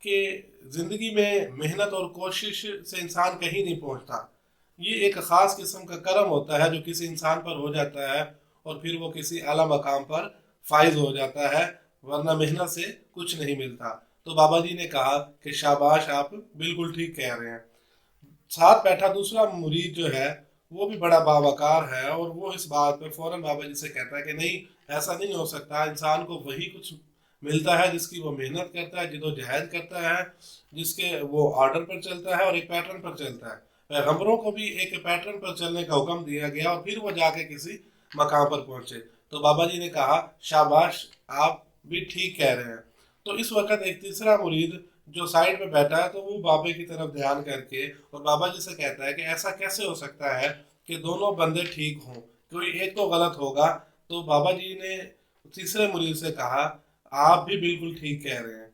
کہ زندگی میں محنت اور کوشش سے انسان کہیں نہیں پہنچتا. یہ ایک خاص قسم کا کرم ہوتا ہے جو کسی انسان پر ہو جاتا ہے اور پھر وہ کسی اعلیٰ مقام پر فائز ہو جاتا ہے، ورنہ محنت سے کچھ نہیں ملتا. تو بابا جی نے کہا کہ شاباش، آپ بالکل ٹھیک کہہ رہے ہیں. ساتھ بیٹھا دوسرا مرید جو ہے وہ بھی بڑا باوقار ہے، اور وہ اس بات پہ فوراً بابا جی سے کہتا ہے کہ نہیں، ایسا نہیں ہو سکتا. انسان کو وہی کچھ ملتا ہے جس کی وہ محنت کرتا ہے، جد و جہد کرتا ہے، جس کے وہ آرڈر پر چلتا ہے اور ایک پیٹرن پر چلتا ہے. پیغمبروں کو بھی ایک پیٹرن پر چلنے کا حکم دیا گیا اور پھر وہ جا کے کسی مقام پر پہنچے. تو بابا جی نے کہا شاباش، آپ بھی ٹھیک کہہ رہے ہیں. تو اس وقت ایک تیسرا مرید جو سائڈ پہ بیٹھا ہے تو وہ بابے کی طرف دھیان کر کے اور بابا جی سے کہتا ہے کہ ایسا کیسے ہو سکتا ہے کہ دونوں بندے ٹھیک ہوں، کوئی ایک تو غلط ہوگا. تو بابا جی نے تیسرے مرید سے کہا آپ بھی بالکل ٹھیک کہہ رہے ہیں.